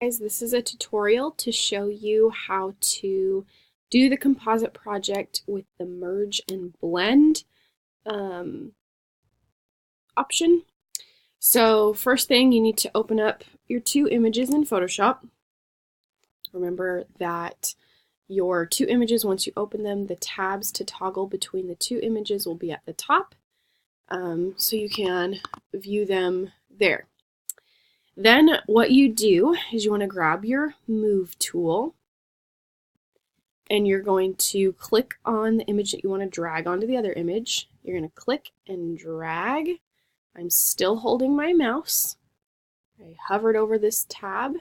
Guys, this is a tutorial to show you how to do the composite project with the merge and blend option. So first thing, you need to open up your two images in Photoshop. Remember that your two images, once you open them, the tabs to toggle between the two images will be at the top, so you can view them there. Then what you do is you want to grab your move tool and you're going to click on the image that you want to drag onto the other image. You're going to click and drag. I'm still holding my mouse. I hovered over this tab,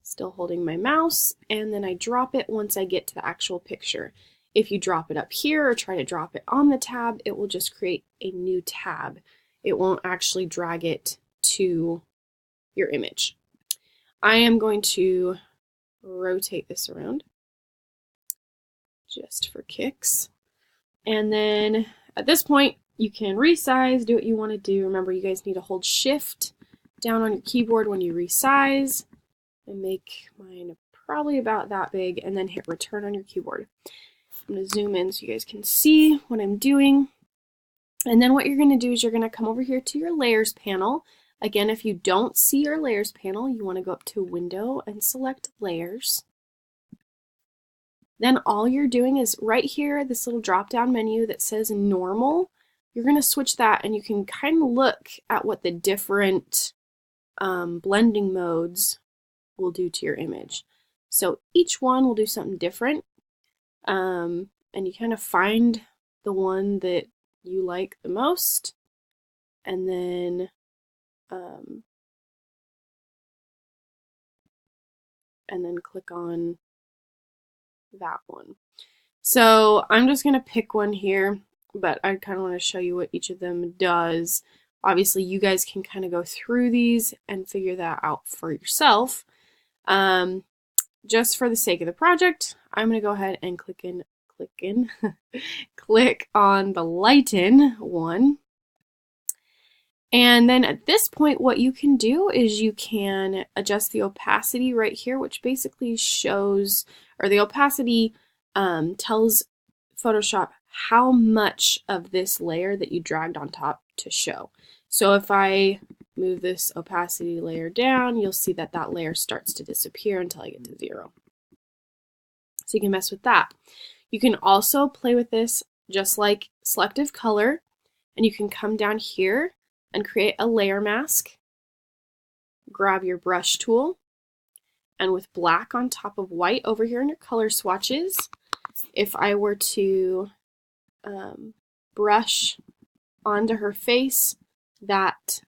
still holding my mouse, and then I drop it once I get to the actual picture. If you drop it up here or try to drop it on the tab, it will just create a new tab. It won't actually drag it to your image. I am going to rotate this around just for kicks. And then at this point, you can resize, do what you want to do. Remember, you guys need to hold Shift down on your keyboard when you resize and make mine probably about that big, and then hit return on your keyboard. I'm going to zoom in so you guys can see what I'm doing. And then what you're going to do is you're going to come over here to your layers panel. Again, if you don't see your layers panel, you want to go up to Window and select Layers. Then all you're doing is right here, this little drop-down menu that says Normal, you're going to switch that and you can kind of look at what the different blending modes will do to your image. So each one will do something different, and you kind of find the one that you like the most, and then click on that one. So I'm just going to pick one here, but I kind of want to show you what each of them does. Obviously, you guys can kind of go through these and figure that out for yourself. Just for the sake of the project, I'm going to go ahead and click on the lighten one. And then at this point, what you can do is you can adjust the opacity right here, which basically shows, or the opacity tells Photoshop how much of this layer that you dragged on top to show. So if I move this opacity layer down, you'll see that that layer starts to disappear until I get to 0. So you can mess with that. You can also play with this just like selective color, and you can come down here and create a layer mask. Grab your brush tool, and with black on top of white over here in your color swatches, if I were to brush onto her face, that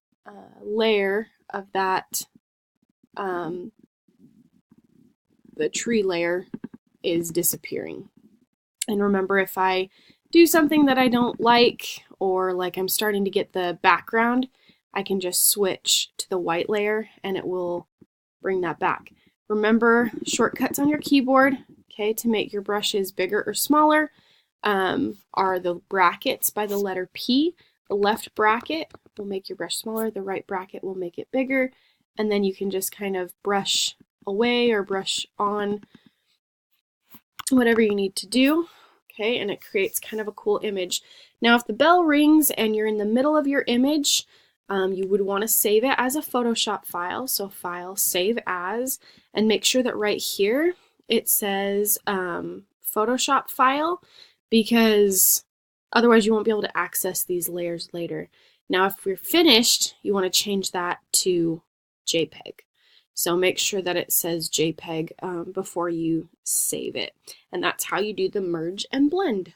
layer of that, the tree layer is disappearing. And remember, if I do something that I don't like, or like I'm starting to get the background, I can just switch to the white layer and it will bring that back. Remember, shortcuts on your keyboard, okay, to make your brushes bigger or smaller are the brackets by the letter P. The left bracket will make your brush smaller, the right bracket will make it bigger, and then you can just kind of brush away or brush on whatever you need to do. Okay, and it creates kind of a cool image. Now, if the bell rings and you're in the middle of your image, you would want to save it as a Photoshop file. So File, Save As, and make sure that right here it says Photoshop file, because otherwise you won't be able to access these layers later. Now, if we're finished, you want to change that to JPEG. So make sure that it says JPEG before you save it. And that's how you do the merge and blend.